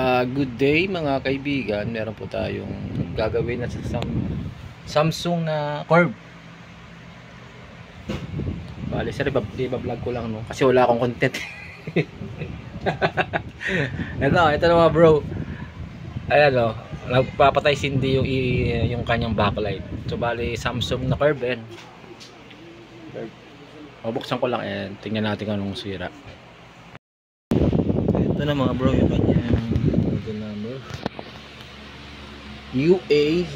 Good day mga kaibigan. Meron po tayong gagawin na sa Samsung na Curve. Bale, sir, iba-vlog ko lang, no? Kasi wala akong content. ito na mga bro. Ayan, no? Nagpapatay sindi yung kanyang backlight. So, bale, Samsung na Curve, yan. Buksan ko lang, yan. Tingnan natin kung anong sira. Ito na mga bro, yung kanyang model number UA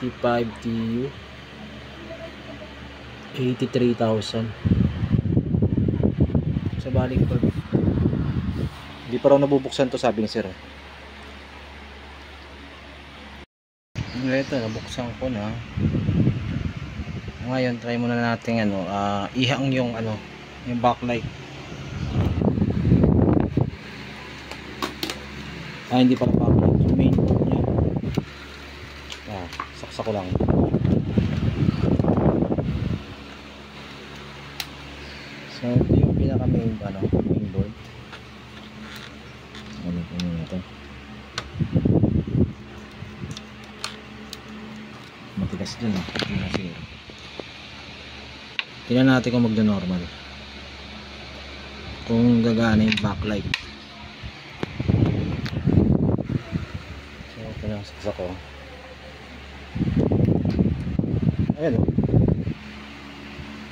55TU 83,000 sa baling ko. Hindi pa raw nabubuksan to, sabi ni sir. Ito, nabuksan ko na. Ngayon try muna natin ihang yung yung backlight. Hindi pala backlight, yung main board niya. Saksak ko lang. So ito yung pinaka main board. Ano po ito? Matigas din tingnan natin kung magno-normal, kung gagana yung backlight. So ito na, saksak ko. Ayan o,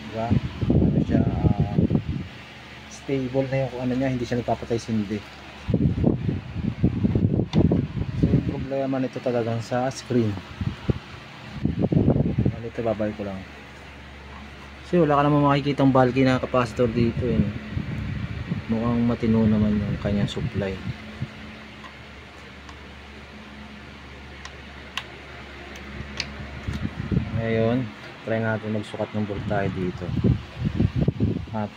diba? Siya stable na yung niya, hindi siya nagpapatay sindi. So yung problema nito talagang sa screen. Ito babalik ko lang. Kasi wala ka naman makikitang bulky na capacitor dito eh. Mukhang matino naman yung kanyang supply. Ngayon, try natin magsukat ng voltahe dito.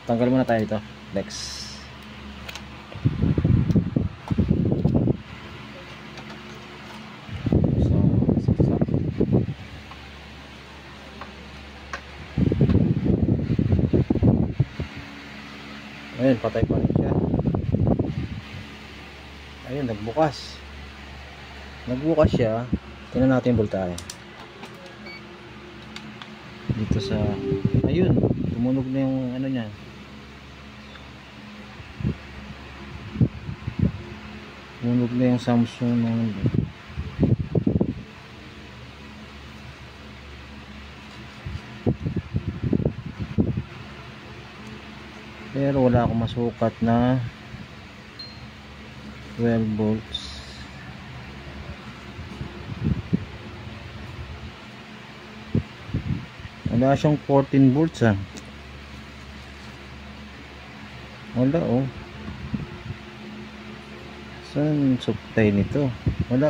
Tanggal muna tayo dito. Next. Ayun, patay pa rin siya. Ayun, nagbukas siya. Tingnan natin yung voltahe dito sa, ayun, tumunog na yung niya. Tumunog na yung Samsung pero wala akong masukat na 12 volts. Wala siyang 14 volts wala saan supply nito? Wala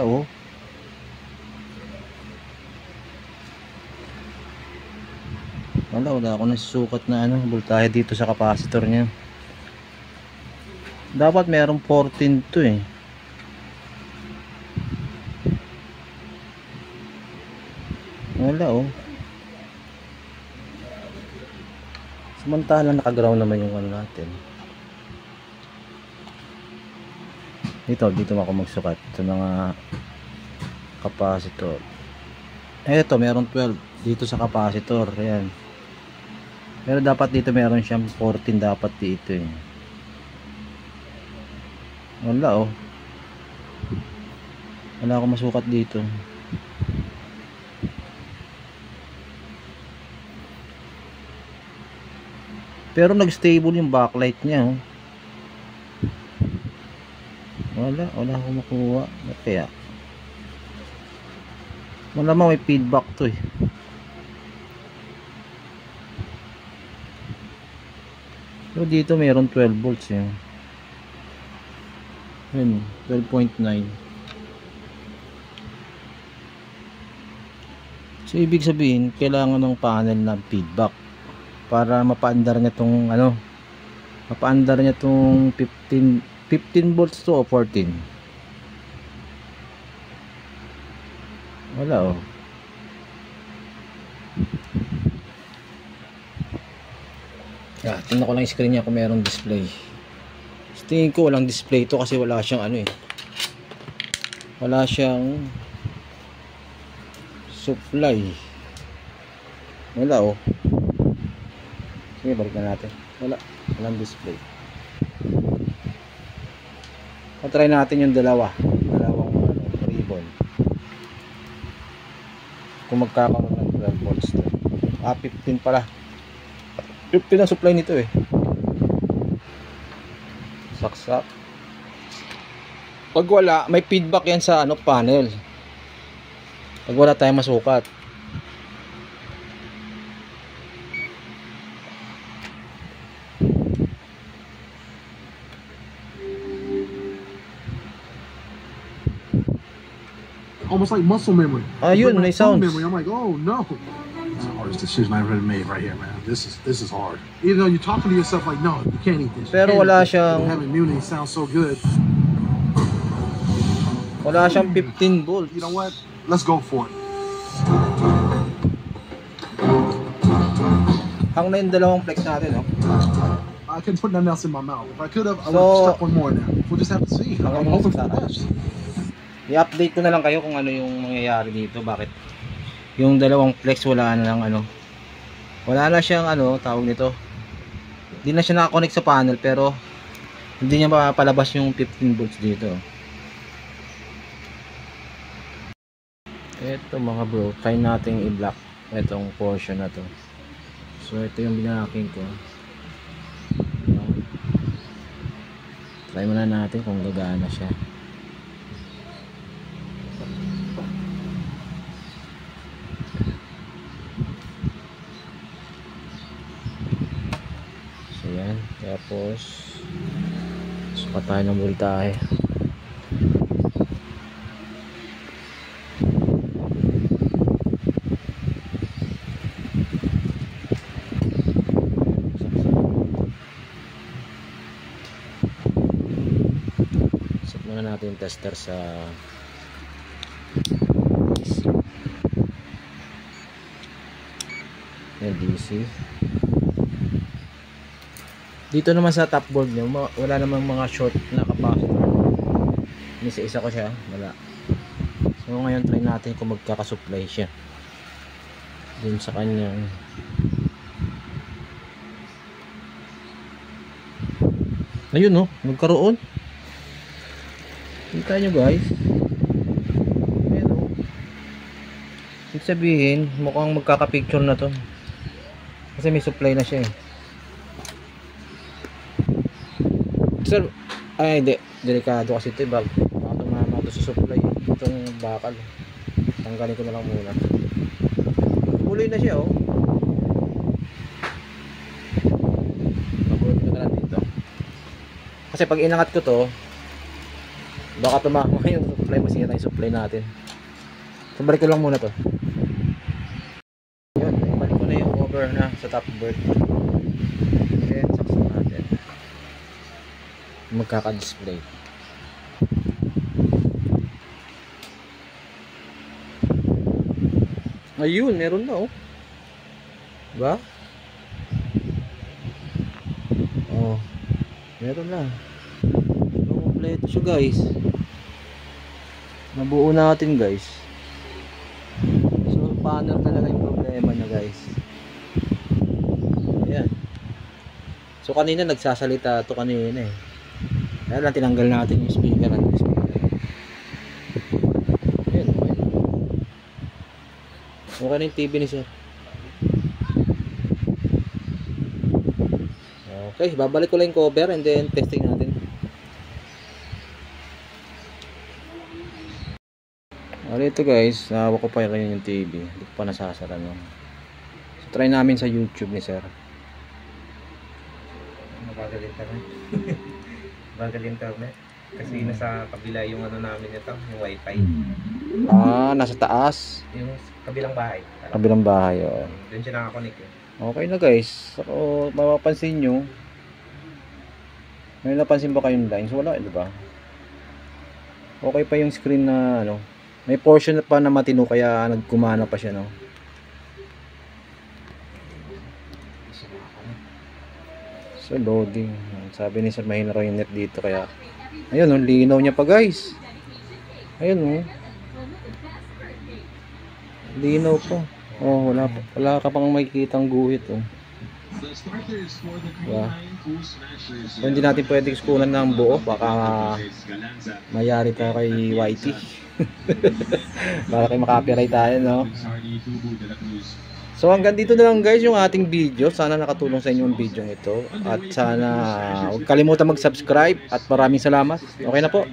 wala ako nasusukat na voltahe dito sa capacitor niya. Dapat merong 14 to eh. Wala samantalang naka-ground naman yung natin. Dito ako magsukat sa mga capacitor. Ito meron 12 dito sa capacitor. Ayan. Pero dapat dito meron siyang 14 dapat dito eh. Wala wala akong masukat dito. Pero nag-stable yung backlight niya wala akong makuha. Kaya malamang may feedback to eh. So dito mayroon 12 volts eh. 12.9. So ibig sabihin kailangan ng panel na feedback para mapaandar niya tong mapaandar niya tong 15 volts to o 14. Wala Tingnan ko lang yung screen niya kung merong display. Tingin ko walang display to kasi wala siyang ano eh. Wala siyang supply. Wala oh. Sige, balik na natin. Walang display. Try natin yung dalawang ribbon. Kung magkakaroon ng 12 volts to. 15 pala. 15 ang supply nito eh. Saksak. Pag wala, may feedback yan sa panel. Pag wala tayong masukat. Almost like muscle memory. Yun, may sounds. Memory. I'm like, oh no. It's the hardest decision I've ever made right here, man. This is hard. Even though you're talking to yourself like, no, you can't eat this. Pero wala siyang having immunity sounds so good. Wala siyang 15 volts. You know what? Let's go for it. Hang na yung dalawang flex natin, no? I couldn't put nothing else in my mouth. If I could have, I would have stuck one more now. We'll just have to see. I'm hoping for the best. I-update ko na lang kayo kung ano yung mangyayari dito. Bakit yung dalawang flex wala na lang wala na siyang tawag nito. Hindi na siya nakakonect sa panel pero hindi niya mapalabas yung 15 volts dito. Ito mga bro, try nating i-block itong portion na to. So ito yung binaking ko. Try muna natin kung gagana siya. So yan, tapos sukat tayo ng voltahe. Natin tester sa DC. Dito naman sa top board nyo wala namang mga short na capacitor. Isa-isa ko siya, wala. So ngayon try natin kung magkakasupply siya dun sa kanyang ayun nagkaroon. Kita nyo guys, ibig sabihin mukhang magkaka-picture na to kasi may supply na siya sir. Ay hindi, delikado kasi ito baka tumama ito sa supply itong bakal. Tanggalin ko na lang muna. Tuloy na siya mabulot ko na lang dito kasi pag inangat ko to baka tumama yung supply, masira yung supply natin. So balik ko lang muna to. Yun, balik ko na yung over na sa top board. Then saksak natin magkaka-display. Ayun, meron na diba? Meron na. Kompleto siya guys. Nabuo natin guys. So panel talaga yung problema niya guys. Ayan. So kanina nagsasalita to kanina kaya lang tinanggal natin yung speaker. Ayan, okay. Okay na yung TV ni sir. Okay, babalik ko lang yung cover and then testing natin. Ito guys, hawak ko pa rin yung TV. Hindi ko pa nasasara So try namin sa YouTube ni sir. Mabagal internet. Mabagal internet. Kasi nasa kabila yung namin ito, yung wifi. Nasa taas. Yung kabilang bahay. Kabilang bahay, Doon siya nakakonect Okay na guys. So mapapansin nyo, may napansin ba kayong lines? Wala, diba? Okay pa yung screen na may portion pa na matino kaya nagkumana pa siya So loading. Sabi ni sir mahina raw yung net dito kaya ayun oh, linaw niya pa guys. Ayun oh. Linaw pa. Oh, wala ka pang makikitang guhit oh. Diba? So, hindi natin pwedeng skulan ng buo, baka mayari tayo kay YT. Baka kay makapiright tayo, no? So hanggang dito na lang guys yung ating video. Sana nakatulong sa inyo yung video ito. At sana huwag kalimutan mag-subscribe. At maraming salamat. Okay na po.